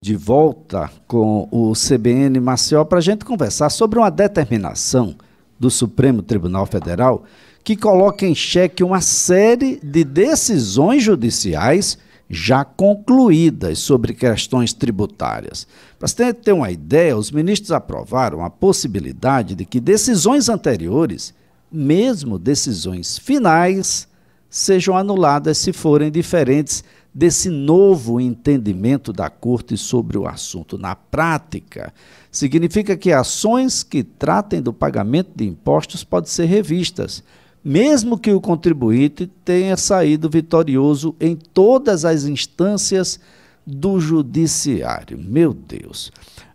de volta com o CBN Maceió para a gente conversar sobre uma determinação do Supremo Tribunal Federal que coloca em xeque uma série de decisões judiciais já concluídas sobre questões tributárias. Para você ter uma ideia, os ministros aprovaram a possibilidade de que decisões anteriores, mesmo decisões finais, sejam anuladas se forem diferentes desse novo entendimento da Corte sobre o assunto. Na prática, significa que ações que tratem do pagamento de impostos podem ser revistas, mesmo que o contribuinte tenha saído vitorioso em todas as instâncias do judiciário. Meu Deus!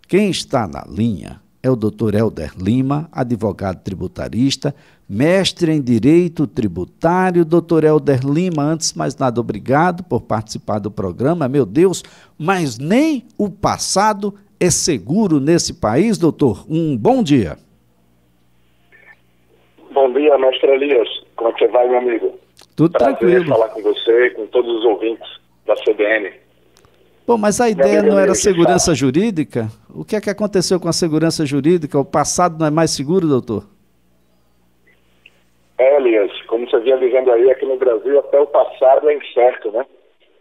Quem está na linha é o Dr. Helder Lima, advogado tributarista, mestre em Direito Tributário. Dr. Helder Lima, antes de mais nada, obrigado por participar do programa. Meu Deus, mas nem o passado é seguro nesse país, doutor. Um bom dia. Bom dia, mestre Elias. Como é que você vai, meu amigo? Tudo tranquilo. Prazer falar com você e com todos os ouvintes da CBN. Bom, mas a ideia não era segurança jurídica? O que é que aconteceu com a segurança jurídica? O passado não é mais seguro, doutor? Elias, como você vinha dizendo aí, aqui no Brasil até o passado é incerto, né?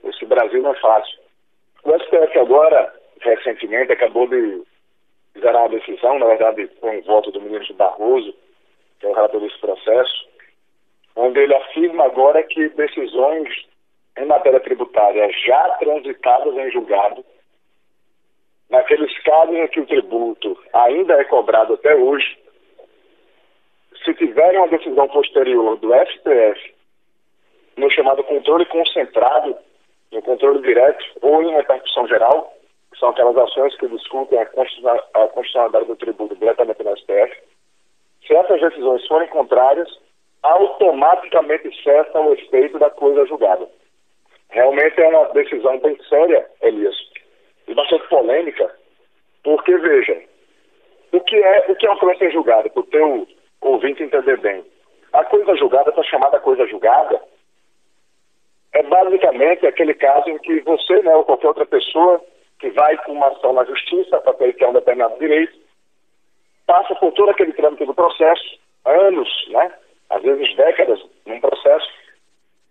Esse Brasil não é fácil. O STF agora, recentemente, acabou de gerar uma decisão, na verdade, com o voto do ministro Barroso, que é o relator desse processo, onde ele afirma agora que decisões em matéria tributária já transitadas em julgado, naqueles casos em que o tributo ainda é cobrado até hoje, se tiverem uma decisão posterior do STF no chamado controle concentrado, no controle direto ou em repercussão geral, que são aquelas ações que discutem a constitucionalidade do tributo diretamente no STF, se essas decisões forem contrárias, automaticamente cessa o efeito da coisa julgada. Realmente é uma decisão bem séria, Elias, e bastante polêmica, porque, veja, o que é uma coisa ser julgada, para o teu ouvinte entender bem? A coisa julgada, essa chamada coisa julgada, é basicamente aquele caso em que você, né, ou qualquer outra pessoa que vai com uma ação na justiça para ter um determinado direito, passa por todo aquele trâmite do processo, anos, né, às vezes décadas num processo,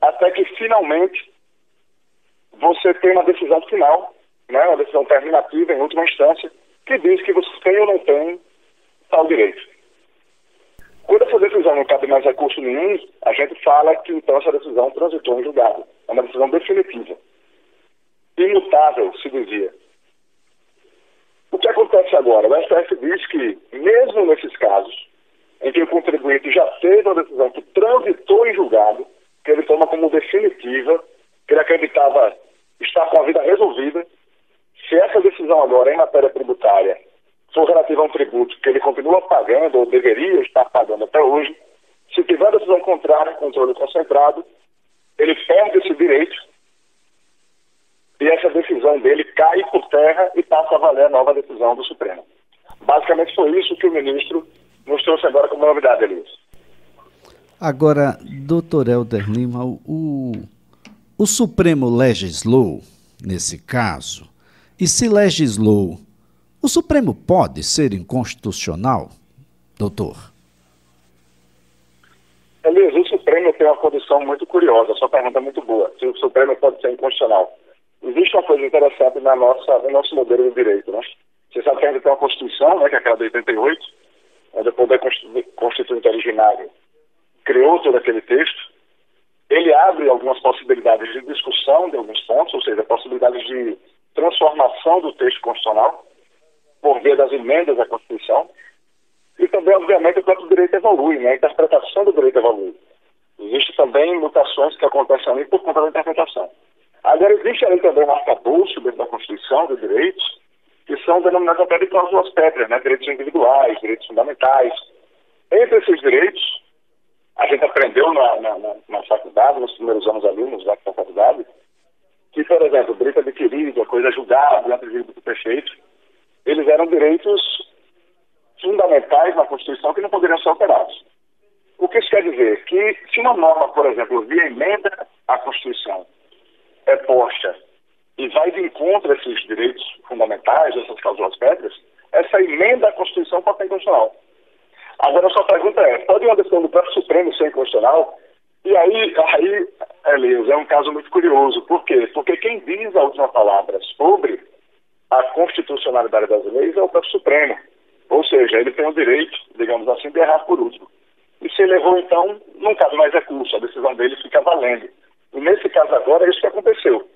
até que finalmente você tem uma decisão final, né, uma decisão terminativa em última instância, que diz que você tem ou não tem tal direito. Quando essa decisão não cabe mais recurso nenhum, a gente fala que então essa decisão transitou em julgado. É uma decisão definitiva. Imutável, se dizia. O que acontece agora? O STF diz que, mesmo nesses casos, em que o contribuinte já teve uma decisão que transitou em julgado, que ele toma como definitiva, que ele acreditava estar com a vida resolvida, se essa decisão agora em matéria tributária for relativa a um tributo que ele continua pagando ou deveria estar pagando até hoje, se tiver decisão contrária, controle concentrado, ele perde esse direito e essa decisão dele cai por terra e passa a valer a nova decisão do Supremo. Basicamente foi isso que o ministro nos trouxe agora como novidade, Elias. Agora, doutor Helder Lima, o Supremo legislou, nesse caso, e se legislou, o Supremo pode ser inconstitucional, doutor? Elias, o Supremo tem uma condição muito curiosa, a sua pergunta é muito boa, se o Supremo pode ser inconstitucional. Existe uma coisa interessante no nosso modelo de direito, né? Você sabe que ainda tem uma Constituição, né, que é aquela de 88, onde o Poder Constituinte originário criou todo aquele texto. Ele abre algumas possibilidades de discussão de alguns pontos, ou seja, possibilidades de transformação do texto constitucional por via das emendas à Constituição. E também, obviamente, o próprio direito evolui, né? A interpretação do direito evolui. Existem também mutações que acontecem ali por conta da interpretação. Agora, existe ali também um arcabouço dentro da Constituição de direitos que são denominados até de cláusulas pétreas, né? Direitos individuais, direitos fundamentais. Entre esses direitos, a gente aprendeu na faculdade, nos primeiros anos ali, nos anos da faculdade, que, por exemplo, o direito adquirido, a coisa julgada, antes de ter feito, eles eram direitos fundamentais na Constituição que não poderiam ser alterados. O que isso quer dizer? Que se uma norma, por exemplo, via emenda à Constituição, é posta e vai de encontro a esses direitos fundamentais, fundamentais, essas cláusulas pétreas, essa emenda à Constituição pode ser inconstitucional. Agora, a sua pergunta é, pode uma decisão do próprio Supremo ser inconstitucional? E aí, Elias, é um caso muito curioso. Por quê? Porque quem diz a última palavra sobre a constitucionalidade das leis é o próprio Supremo. Ou seja, ele tem o direito, digamos assim, de errar por último. E se ele errou, então, não cabe mais recurso, a decisão dele fica valendo. E nesse caso agora, é isso que aconteceu.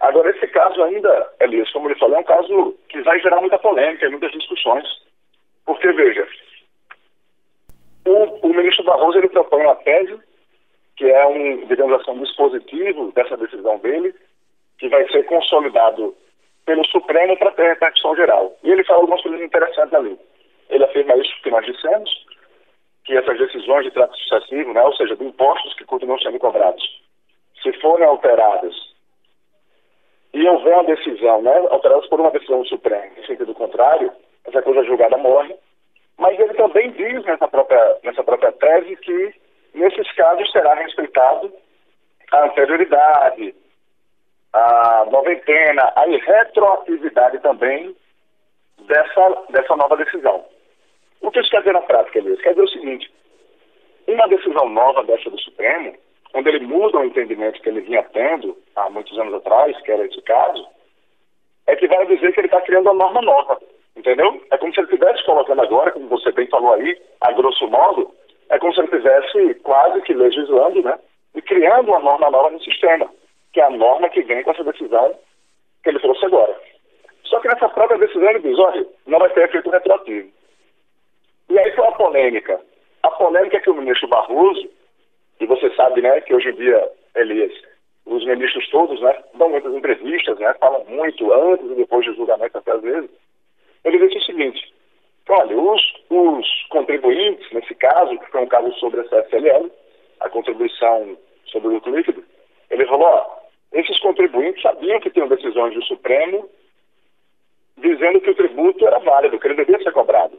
Agora, esse caso ainda, Elias, como ele falou, é um caso que vai gerar muita polêmica e muitas discussões. Porque, veja, o ministro Barroso, ele propõe uma tese, que é digamos assim, um dispositivo dessa decisão dele, que vai ser consolidado pelo Supremo para ter repercussão geral. E ele fala algumas coisas interessantes ali. Ele afirma isso que nós dissemos, que essas decisões de trato sucessivo, né, ou seja, de impostos que continuam sendo cobrados, se forem alteradas e houver uma decisão, né, alteradas por uma decisão do Supremo, em sentido contrário, essa coisa julgada morre. Mas ele também diz nessa própria tese que, nesses casos, será respeitado a anterioridade, a noventena, a irretroatividade também dessa nova decisão. O que isso quer dizer na prática, Elias? Quer dizer o seguinte, uma decisão nova dessa do Supremo, onde ele muda o entendimento que ele vinha tendo há muitos anos atrás, que era esse caso, é que vai dizer que ele está criando uma norma nova, entendeu? É como se ele estivesse colocando agora, como você bem falou aí, a grosso modo, é como se ele estivesse quase que legislando, né? E criando uma norma nova no sistema, que é a norma que vem com essa decisão que ele trouxe agora. Só que nessa própria decisão ele diz, olha, não vai ter efeito retroativo. E aí foi a polêmica. A polêmica é que o ministro Barroso, e você sabe, né, que hoje em dia, Elias, os ministros todos, né, dão muitas entrevistas, né, falam muito antes e depois do julgamento, até às vezes. Ele disse o seguinte, olha, os contribuintes, nesse caso, que foi um caso sobre a CSLL, a contribuição sobre o lucro líquido, ele falou, ó, esses contribuintes sabiam que tinham decisões do Supremo dizendo que o tributo era válido, que ele devia ser cobrado.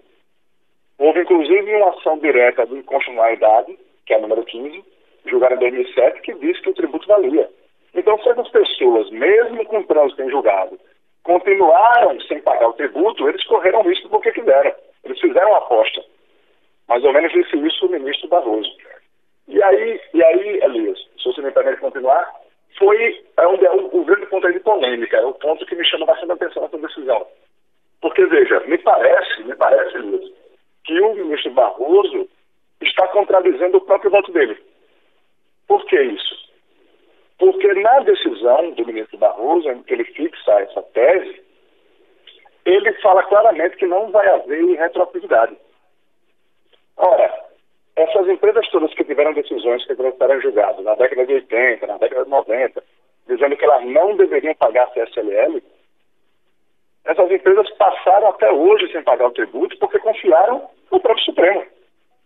Houve, inclusive, uma ação direta de inconstitucionalidade, que é a número 15, julgada em 2007, que diz que o tributo valia. Então, se essas pessoas, mesmo com trânsito em julgado, continuaram sem pagar o tributo, eles correram risco porque quiseram. Eles fizeram uma aposta. Mais ou menos disse isso o ministro Barroso. E aí, Elias, se você me permite continuar, o grande ponto aí de polêmica, é o ponto que me chama bastante atenção nessa decisão. Porque, veja, me parece, Elias, que o ministro Barroso está contradizendo o próprio voto dele. Por que isso? Porque na decisão do ministro Barroso, em que ele fixa essa tese, ele fala claramente que não vai haver retroatividade. Ora, essas empresas todas que tiveram decisões que estarem julgadas na década de 80, na década de 90, dizendo que elas não deveriam pagar a CSLL, essas empresas passaram até hoje sem pagar o tributo porque confiaram no próprio Supremo,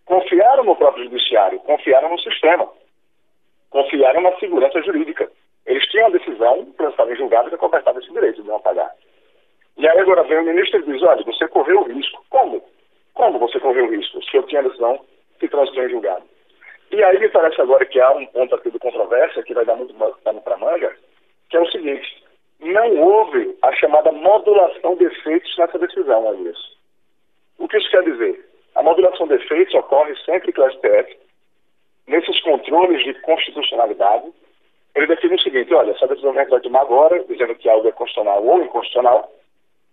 confiaram no próprio Judiciário, confiaram no sistema, confiaram na segurança jurídica. Eles tinham a decisão, transitada em julgado, que convertava esse direito de não pagar. E aí agora vem o ministro e diz, olha, você correu o risco. Como? Como você correu o risco? Se eu tinha a decisão que transitou em julgado. E aí me parece agora que há um ponto aqui de controvérsia que vai dar muito pano para manga, que é o seguinte, não houve a chamada modulação de efeitos nessa decisão, Elias. O que isso quer dizer? A modulação de efeitos ocorre sempre que o STF, nesses controles de constitucionalidade, ele define o seguinte, olha, essa decisão que a gente vai tomar agora, dizendo que algo é constitucional ou inconstitucional,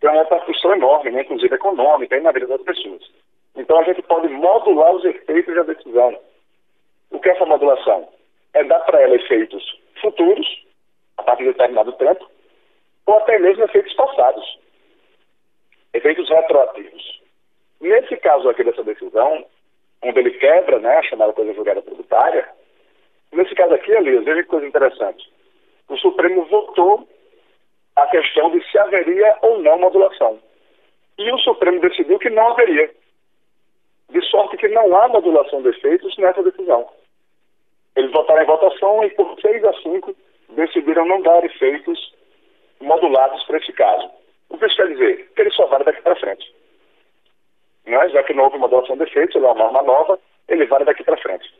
tem uma repercussão enorme, né, inclusive econômica, e na vida das pessoas. Então a gente pode modular os efeitos da decisão. O que é essa modulação? É dar para ela efeitos futuros, a partir de determinado tempo, ou até mesmo efeitos passados, efeitos retroativos. Nesse caso aqui dessa decisão, onde ele quebra, né, a chamada coisa julgada tributária, nesse caso aqui, Elias, veja que coisa interessante. O Supremo votou a questão de se haveria ou não modulação. E o Supremo decidiu que não haveria. De sorte que não há modulação de efeitos nessa decisão. Eles votaram em votação e por 6-5 decidiram não dar efeitos modulados para esse caso. O que isso quer dizer? Que ele só vale daqui para frente. Né? Já que não houve modulação de efeitos, ele é uma norma nova, ele vale daqui para frente.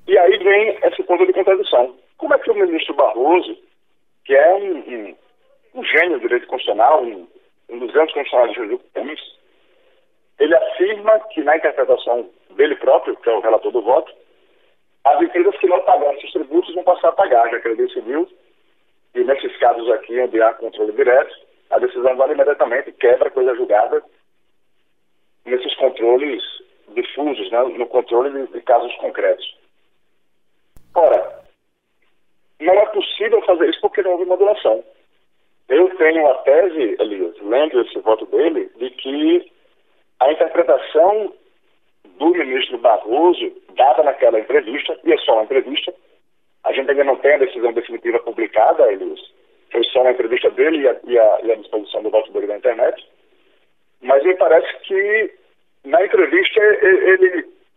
E aí vem esse ponto de contradição. Como é que o ministro Barroso, que é um gênio do direito constitucional, um dos grandes funcionários do país, ele afirma que, na interpretação dele próprio, que é o relator do voto, as empresas que não pagaram esses tributos vão passar a pagar, já que ele decidiu, e nesses casos aqui, onde há controle direto, a decisão vale imediatamente e quebra a coisa julgada nesses controles difusos, né, no controle de casos concretos. Ora, não é possível fazer isso porque não houve modulação. Eu tenho a tese, Elias, lendo esse voto dele, de que a interpretação do ministro Barroso, dada naquela entrevista, e é só uma entrevista, a gente ainda não tem a decisão definitiva publicada, Elias, foi só uma entrevista dele e a disposição do voto dele na internet, mas me parece que na entrevista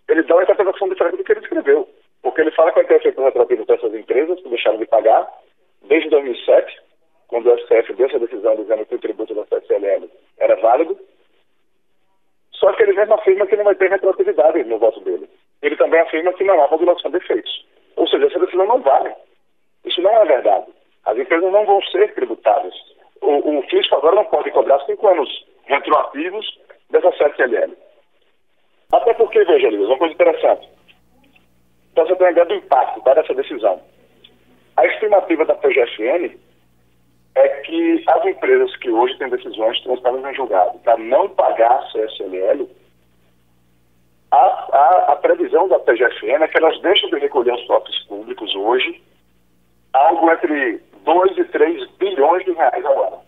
ele dá uma interpretação diferente do que ele escreveu, porque ele fala que vai ter efeito retroativo para essas empresas que deixaram de pagar desde 2007, quando o STF deu essa decisão dizendo que o tributo da CSLL era válido, só que ele mesmo afirma que não vai ter retroatividade no voto dele. Ele também afirma que não há modulação de efeitos. Ou seja, essa decisão não vale. Isso não é verdade. As empresas não vão ser tributadas. O fisco agora não pode cobrar 5 anos retroativos dessa CSLL. Até porque, veja, Elias, uma coisa interessante. Então você tem uma ideia do impacto dessa decisão. A estimativa da PGFN é que as empresas que hoje têm decisões transitadas em julgado para não pagar a CSLL, a previsão da PGFN é que elas deixam de recolher os cofres públicos hoje algo entre 2 e 3 bilhões de reais ao ano.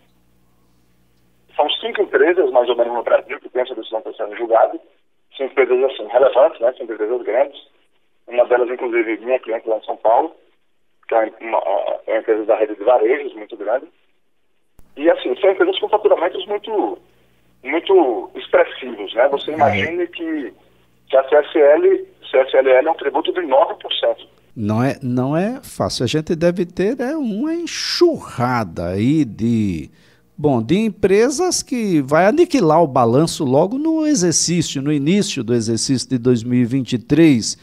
São 5 empresas, mais ou menos, no Brasil, que têm essa decisão para ser julgada. São empresas, assim, relevantes, né? São empresas grandes. Uma delas, inclusive, minha cliente lá em São Paulo, que é uma empresa da rede de varejos muito grande. E, assim, são empresas com faturamentos muito expressivos, né? Você imagine que a CSLL é um tributo de 9%. Não é fácil. A gente deve ter uma enxurrada aí de empresas que vai aniquilar o balanço logo no início do exercício de 2023.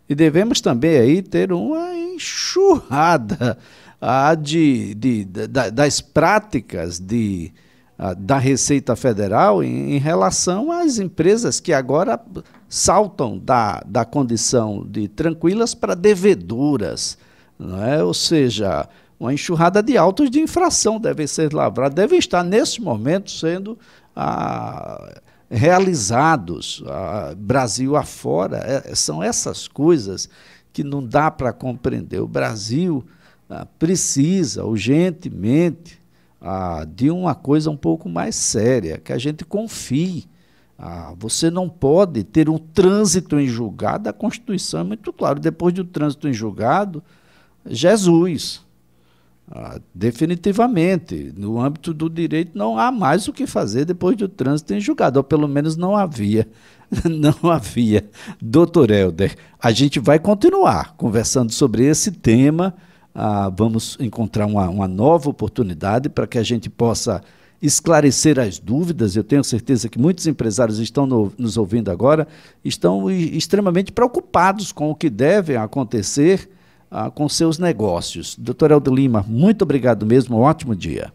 E devemos também aí ter uma enxurrada das práticas da Receita Federal em relação às empresas que agora saltam da condição de tranquilas para devedoras, não é? Ou seja, uma enxurrada de autos de infração devem ser lavrados, devem estar nesse momento sendo realizados Brasil afora. São essas coisas que não dá para compreender. O Brasil precisa urgentemente de uma coisa um pouco mais séria, que a gente confie. Você não pode ter um trânsito em julgado, a Constituição é muito clara, depois do trânsito em julgado, Jesus. Definitivamente, no âmbito do direito não há mais o que fazer depois do trânsito em julgado, ou pelo menos não havia. Não havia. Doutor Helder, a gente vai continuar conversando sobre esse tema. Vamos encontrar uma nova oportunidade para que a gente possa esclarecer as dúvidas. Eu tenho certeza que muitos empresários estão nos ouvindo agora, estão extremamente preocupados com o que deve acontecer com seus negócios. Doutor Helder Lima, muito obrigado mesmo, um ótimo dia.